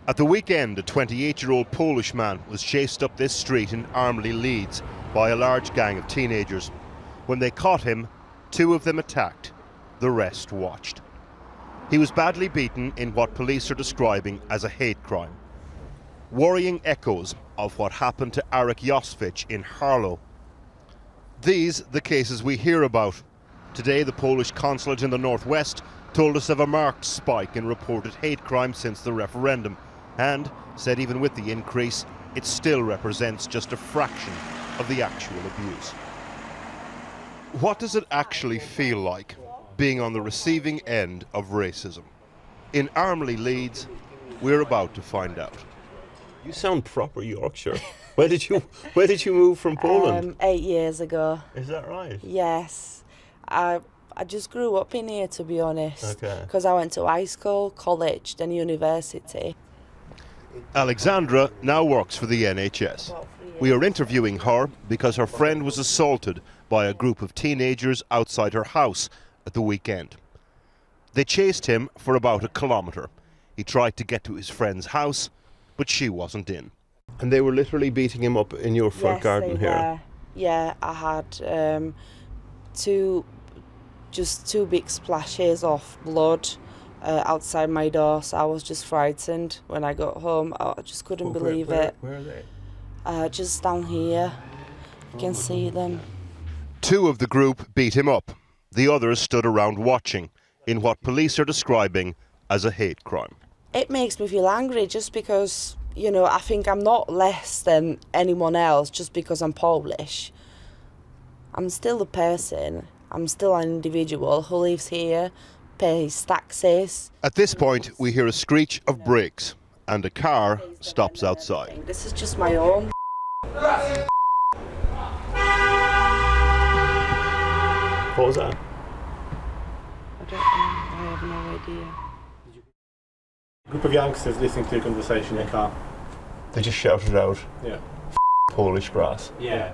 At the weekend, a 28-year-old Polish man was chased up this street in Harlow, Leeds by a large gang of teenagers. When they caught him, 2 of them attacked. The rest watched. He was badly beaten in what police are describing as a hate crime. Worrying echoes of what happened to Arek Joswicz in Harlow. These the cases we hear about. Today, the Polish consulate in the northwest told us of a marked spike in reported hate crime since the referendum, and said even with the increase, it still represents just a fraction of the actual abuse. What does it actually feel like being on the receiving end of racism? In Harlow, Leeds, we're about to find out. You sound proper Yorkshire. Where did you move from Poland? 8 years ago. Is that right? Yes. I just grew up in here, to be honest. Okay. Because I went to high school, college, then university. Alexandra now works for the NHS. We are interviewing her because her friend was assaulted by a group of teenagers outside her house at the weekend. They chased him for about a kilometre. He tried to get to his friend's house, but she wasn't in. And they were literally beating him up in your front garden here? Were. Yeah, I had two big splashes of blood outside my door, so I was just frightened when I got home. I just couldn't believe it. Where are they? Just down here. You can see them. 2 of the group beat him up. The others stood around watching in what police are describing as a hate crime. It makes me feel angry just because, I think I'm not less than anyone else just because I'm Polish. I'm still a person. I'm still an individual who lives here, pays taxes. At this point, we hear a screech of brakes and a car stops outside. This is just my own. What was that? I don't know. I have no idea. A group of youngsters listening to a conversation in a car. They just shouted out, Yeah. Polish grass. Yeah.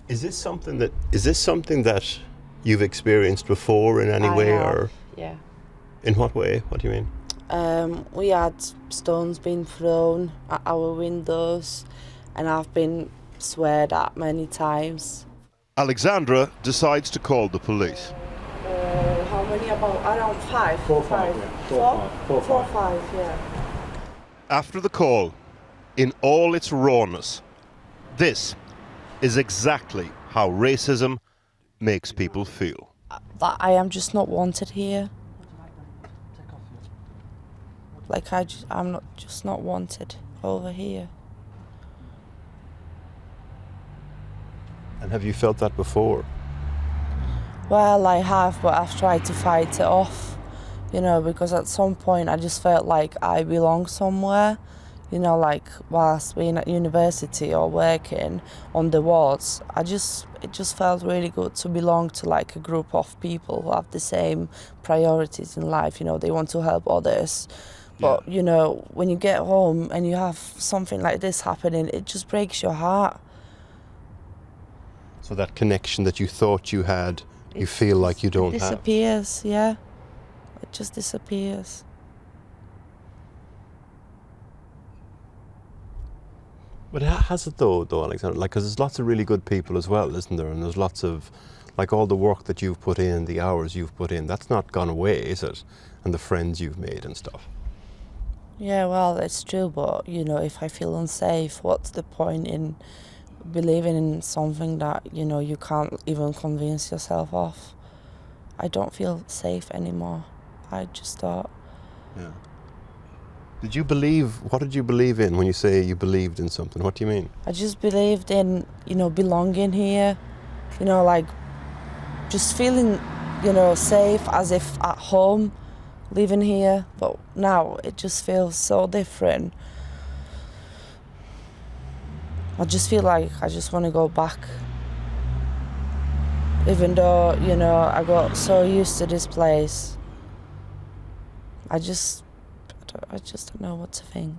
Is this something that you've experienced before in any way, or Yeah. in what way? What do you mean? We had stones being thrown at our windows, and I've been sweared at many times. Alexandra decides to call the police. How many? Around 5. 4 or 5, yeah. 4 or 5. Yeah. After the call, in all its rawness, this is exactly how racism makes people feel. That I am just not wanted here. Like I'm just not wanted over here. And have you felt that before? Well, I have, but I've tried to fight it off, because at some point I just felt like I belong somewhere, like whilst being at university or working on the wards. It just felt really good to belong to like a group of people who have the same priorities in life, they want to help others. But, when you get home and you have something like this happening, it just breaks your heart. So that connection that you thought you had, you feel like you don't have. It disappears, yeah. It just disappears. But has it though, Alexander? Because there's lots of really good people as well, isn't there? And there's lots of, all the work that you've put in, the hours you've put in, that's not gone away, is it? And the friends you've made and stuff. Yeah, well, it's true, but, if I feel unsafe, what's the point in believing in something that, you can't even convince yourself of? I don't feel safe anymore. I just thought... Yeah. What did you believe in when you say you believed in something? What do you mean? I just believed in, belonging here, just feeling, safe as if at home, living here. But now it just feels so different. I just feel like I just want to go back. Even though, I got so used to this place. I just don't know what to think.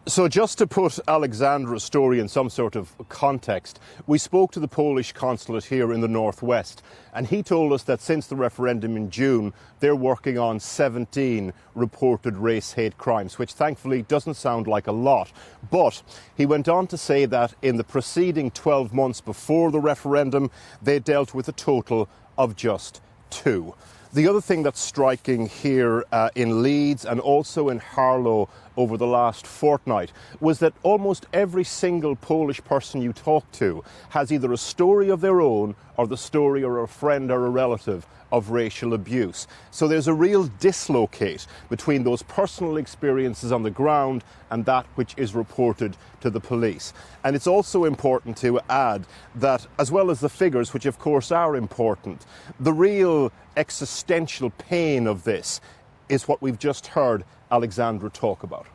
So just to put Alexandra's story in some sort of context, we spoke to the Polish consulate here in the northwest, and he told us that since the referendum in June, they're working on 17 reported race hate crimes, which thankfully doesn't sound like a lot. But he went on to say that in the preceding 12 months before the referendum, they dealt with a total of just 2. The other thing that's striking here in Leeds and also in Harlow over the last fortnight was that almost every single Polish person you talk to has either a story of their own or the story of a friend or a relative of racial abuse. So there's a real dislocate between those personal experiences on the ground and that which is reported to the police. And it's also important to add that, as well as the figures, which of course are important, the real existential pain of this is what we've just heard Alexandra talk about.